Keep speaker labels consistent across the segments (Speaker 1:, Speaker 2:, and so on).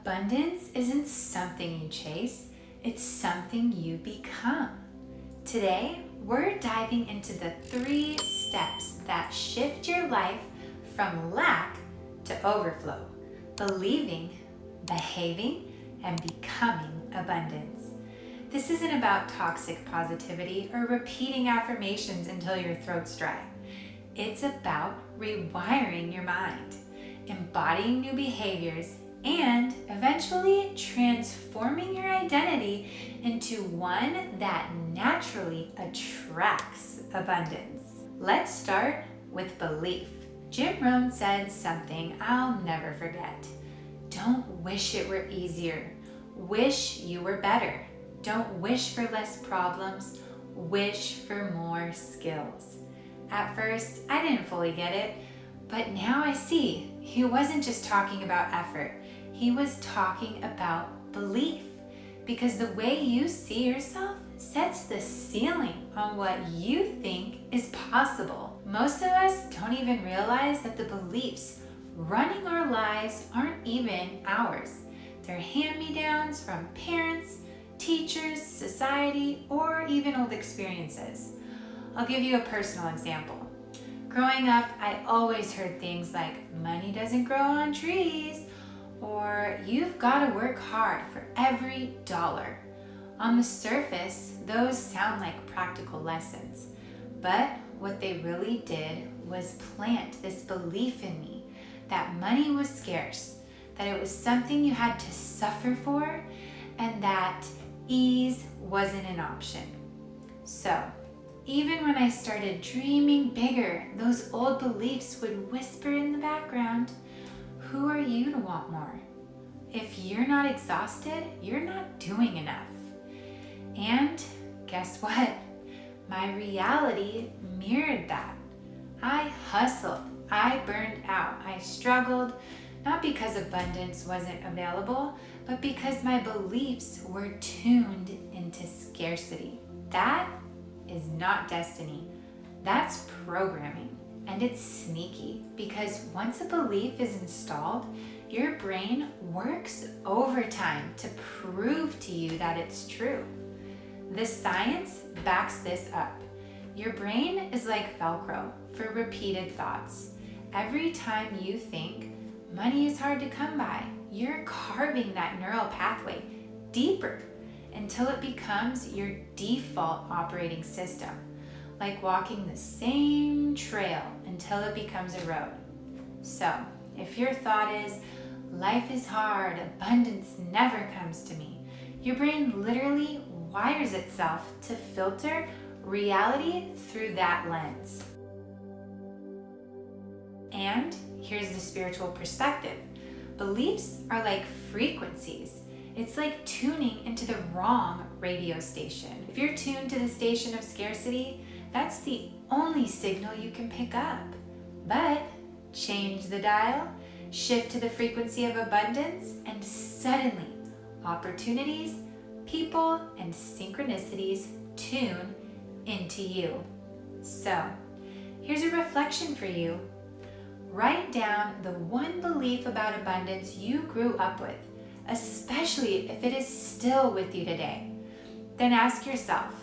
Speaker 1: Abundance isn't something you chase, it's something you become. Today, we're diving into the 3 steps that shift your life from lack to overflow, believing, behaving, and becoming abundance. This isn't about toxic positivity or repeating affirmations until your throat's dry. It's about rewiring your mind, embodying new behaviors, and eventually transforming your identity into one that naturally attracts abundance. Let's start with belief. Jim Rohn said something I'll never forget. Don't wish it were easier. Wish you were better. Don't wish for less problems. Wish for more skills. At first, I didn't fully get it, but now I see he wasn't just talking about effort. He was talking about belief, because the way you see yourself sets the ceiling on what you think is possible. Most of us don't even realize that the beliefs running our lives aren't even ours. They're hand-me-downs from parents, teachers, society, or even old experiences. I'll give you a personal example. Growing up, I always heard things like, money doesn't grow on trees, or you've got to work hard for every dollar. On the surface, those sound like practical lessons, but what they really did was plant this belief in me that money was scarce, that it was something you had to suffer for, and that ease wasn't an option. So, even when I started dreaming bigger, those old beliefs would whisper in the background, who are you to want more? If you're not exhausted, you're not doing enough. And guess what? My reality mirrored that. I hustled, I burned out, I struggled, not because abundance wasn't available, but because my beliefs were tuned into scarcity. That is not destiny. That's programming. And it's sneaky, because once a belief is installed, your brain works overtime to prove to you that it's true. The science backs this up. Your brain is like Velcro for repeated thoughts. Every time you think money is hard to come by, you're carving that neural pathway deeper until it becomes your default operating system, like walking the same trail until it becomes a road. So, if your thought is, life is hard, abundance never comes to me, your brain literally wires itself to filter reality through that lens. And here's the spiritual perspective. Beliefs are like frequencies. It's like tuning into the wrong radio station. If you're tuned to the station of scarcity, that's the only signal you can pick up. But change the dial, shift to the frequency of abundance, and suddenly opportunities, people, and synchronicities tune into you. So, here's a reflection for you. Write down the one belief about abundance you grew up with, especially if it is still with you today. Then ask yourself,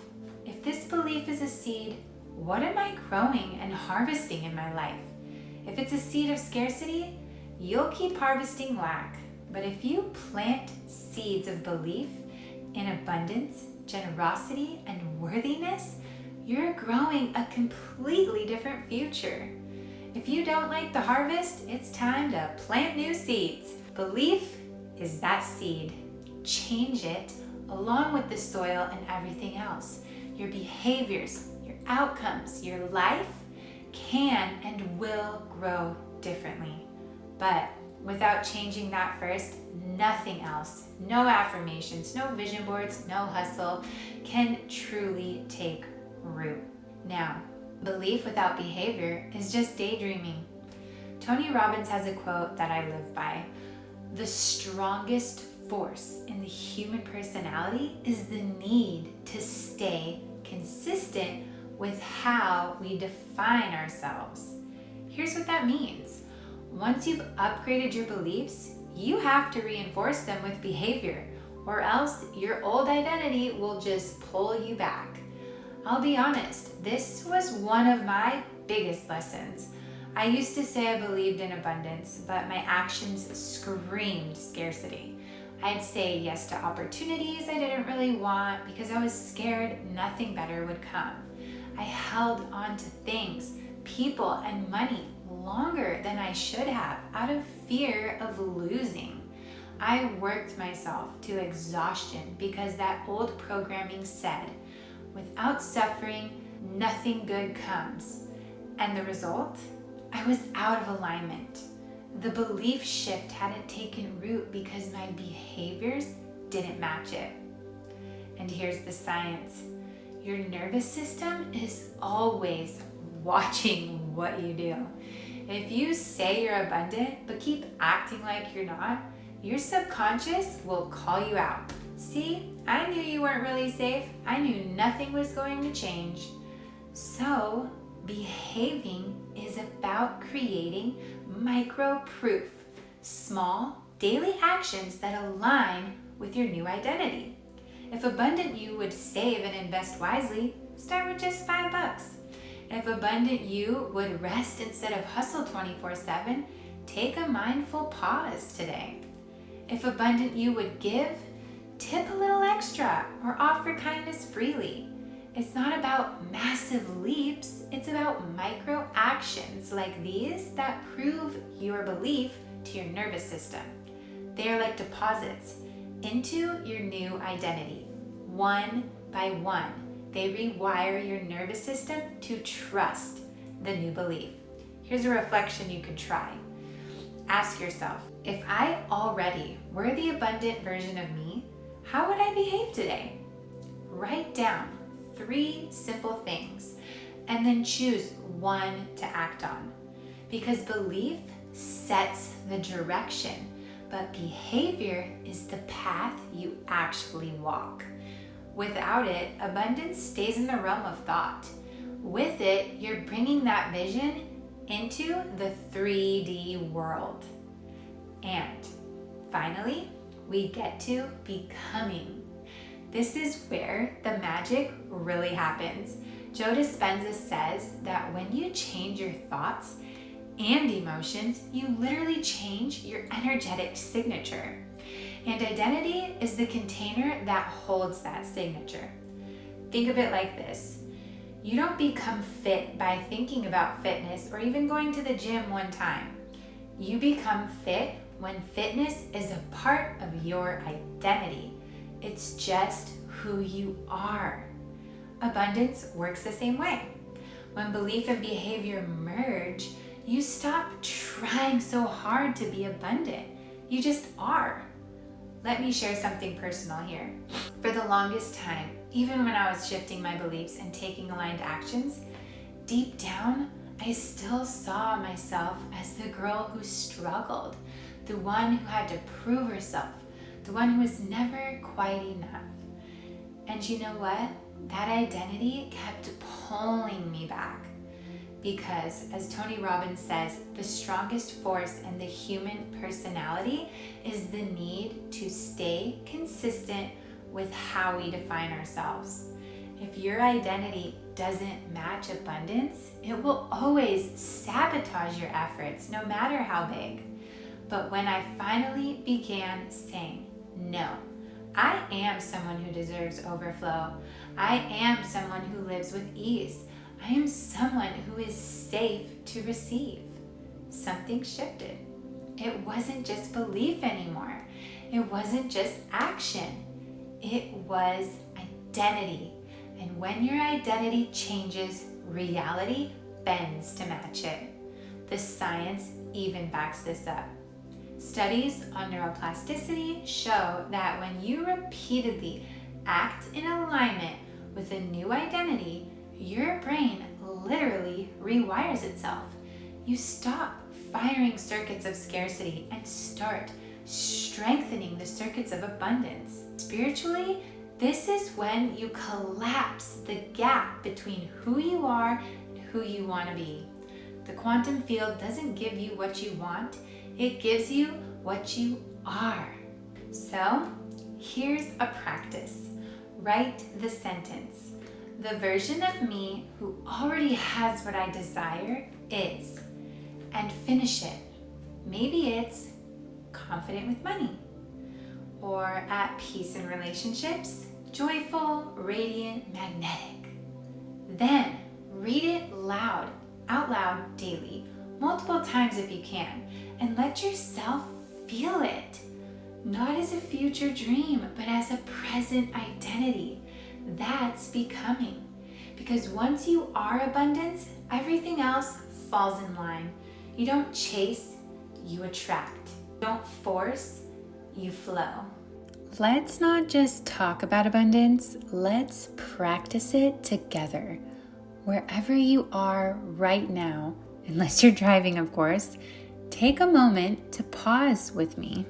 Speaker 1: if this belief is a seed, what am I growing and harvesting in my life? If it's a seed of scarcity, you'll keep harvesting lack. But if you plant seeds of belief in abundance, generosity, and worthiness, you're growing a completely different future. If you don't like the harvest, it's time to plant new seeds. Belief is that seed. Change it along with the soil and everything else. Your behaviors, your outcomes, your life can and will grow differently. But without changing that first, nothing else, no affirmations, no vision boards, no hustle, can truly take root. Now, belief without behavior is just daydreaming. Tony Robbins has a quote that I live by. The strongest force in the human personality is the need to stay consistent with how we define ourselves. Here's what that means. Once you've upgraded your beliefs, you have to reinforce them with behavior, or else your old identity will just pull you back. I'll be honest, this was one of my biggest lessons. I used to say I believed in abundance, but my actions screamed scarcity. I'd say yes to opportunities I didn't really want because I was scared nothing better would come. I held on to things, people, and money longer than I should have out of fear of losing. I worked myself to exhaustion because that old programming said, without suffering, nothing good comes. And the result? I was out of alignment. The belief shift hadn't taken root because my behaviors didn't match it. And here's the science. Your nervous system is always watching what you do. If you say you're abundant but keep acting like you're not, your subconscious will call you out. See, I knew you weren't really safe. I knew nothing was going to change. So, behaving is about creating micro proof, small daily actions that align with your new identity. If abundant you would save and invest wisely, start with just $5. If abundant you would rest instead of hustle 24/7, take a mindful pause today. If abundant you would give, tip a little extra or offer kindness freely. It's not about massive leaps, it's about micro actions like these that prove your belief to your nervous system. They are like deposits into your new identity. One by one, they rewire your nervous system to trust the new belief. Here's a reflection you could try. Ask yourself, if I already were the abundant version of me, how would I behave today? Write down 3 simple things and then choose one to act on. Because belief sets the direction, but behavior is the path you actually walk. Without it, abundance stays in the realm of thought. With it, you're bringing that vision into the 3D world. And finally, we get to becoming. This is where the magic really happens. Joe Dispenza says that when you change your thoughts and emotions, you literally change your energetic signature. And identity is the container that holds that signature. Think of it like this. You don't become fit by thinking about fitness or even going to the gym one time. You become fit when fitness is a part of your identity. It's just who you are. Abundance works the same way. When belief and behavior merge, you stop trying so hard to be abundant. You just are. Let me share something personal here. For the longest time, even when I was shifting my beliefs and taking aligned actions, deep down, I still saw myself as the girl who struggled, the one who had to prove herself, the one who was never quite enough. And you know what? That identity kept pulling me back. Because, as Tony Robbins says, the strongest force in the human personality is the need to stay consistent with how we define ourselves. If your identity doesn't match abundance, it will always sabotage your efforts, no matter how big. But when I finally began saying, no, I am someone who deserves overflow. I am someone who lives with ease. I am someone who is safe to receive. Something shifted. It wasn't just belief anymore. It wasn't just action. It was identity. And when your identity changes, reality bends to match it. The science even backs this up. Studies on neuroplasticity show that when you repeatedly act in alignment with a new identity, your brain literally rewires itself. You stop firing circuits of scarcity and start strengthening the circuits of abundance. Spiritually, this is when you collapse the gap between who you are and who you want to be. The quantum field doesn't give you what you want, it gives you what you are. So here's a practice. Write the sentence. The version of me who already has what I desire is, and finish it. Maybe it's confident with money, or at peace in relationships, joyful, radiant, magnetic. Then read it out loud daily, multiple times if you can, and let yourself feel it. Not as a future dream, but as a present identity. That's becoming. Because once you are abundance, everything else falls in line. You don't chase, you attract. You don't force, you flow. Let's not just talk about abundance, let's practice it together. Wherever you are right now, unless you're driving, of course, take a moment to pause with me.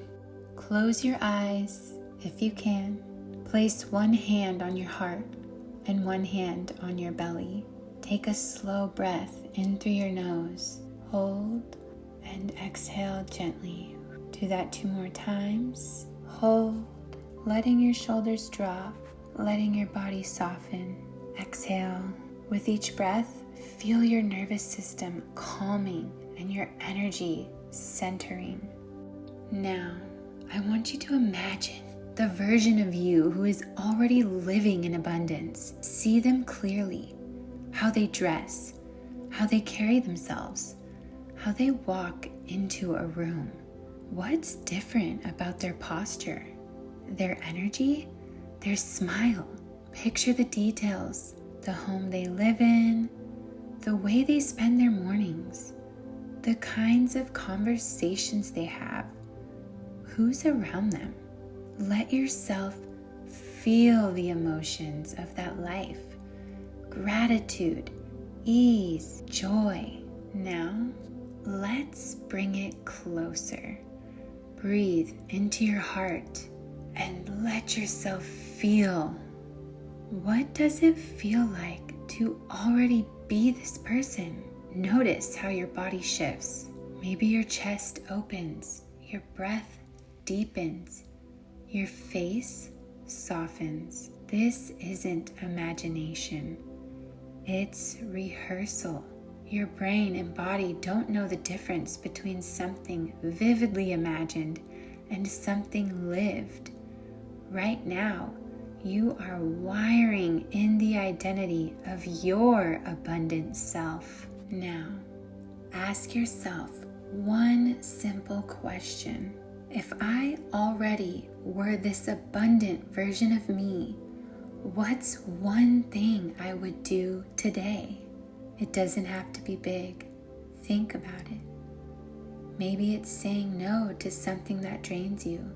Speaker 1: Close your eyes if you can. Place one hand on your heart and one hand on your belly. Take a slow breath in through your nose. Hold and exhale gently. Do that 2 more times. Hold, letting your shoulders drop, letting your body soften. Exhale. With each breath, feel your nervous system calming and your energy centering. Now, I want you to imagine the version of you who is already living in abundance. See them clearly, how they dress, how they carry themselves, how they walk into a room. What's different about their posture, their energy, their smile? Picture the details, the home they live in, the way they spend their mornings, the kinds of conversations they have, who's around them. Let yourself feel the emotions of that life. Gratitude, ease, joy. Now, let's bring it closer. Breathe into your heart and let yourself feel. What does it feel like to already be this person? Notice how your body shifts. Maybe your chest opens, your breath deepens, your face softens. This isn't imagination. It's rehearsal. Your brain and body don't know the difference between something vividly imagined and something lived. Right now, you are wiring in the identity of your abundant self. Now, ask yourself one simple question. If I already were this abundant version of me, what's one thing I would do today? It doesn't have to be big. Think about it. Maybe it's saying no to something that drains you.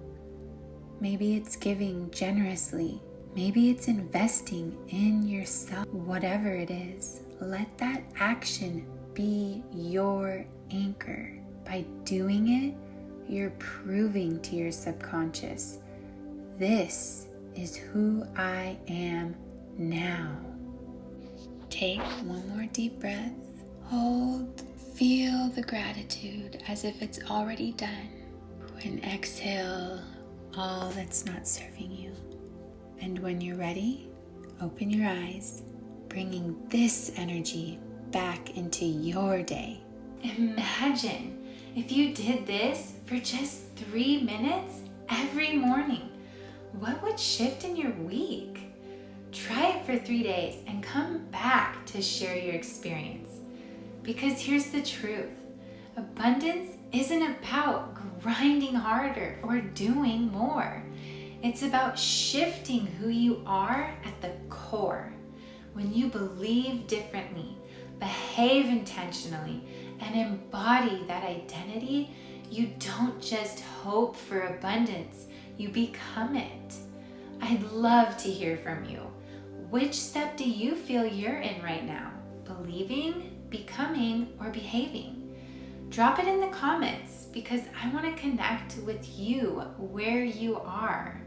Speaker 1: Maybe it's giving generously. Maybe it's investing in yourself. Whatever it is, let that action be your anchor. By doing it, you're proving to your subconscious, this is who I am now. Take one more deep breath. Hold. Feel the gratitude as if it's already done. And exhale all that's not serving you. And when you're ready, open your eyes, bringing this energy back into your day. Imagine if you did this for just 3 minutes every morning. What would shift in your week? Try it for 3 days and come back to share your experience. Because here's the truth. Abundance isn't about grinding harder or doing more. It's about shifting who you are at the core. When you believe differently, behave intentionally, and embody that identity, you don't just hope for abundance, you become it. I'd love to hear from you. Which step do you feel you're in right now? Believing, becoming, or behaving? Drop it in the comments because I want to connect with you where you are.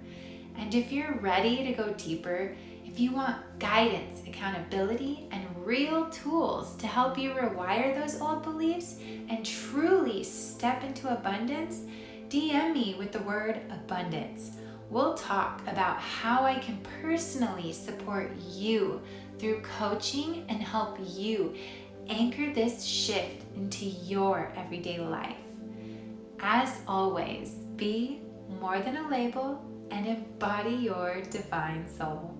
Speaker 1: And if you're ready to go deeper, if you want guidance, accountability, and real tools to help you rewire those old beliefs and truly step into abundance, DM me with the word abundance. We'll talk about how I can personally support you through coaching and help you anchor this shift into your everyday life. As always, be more than a label and embody your divine soul.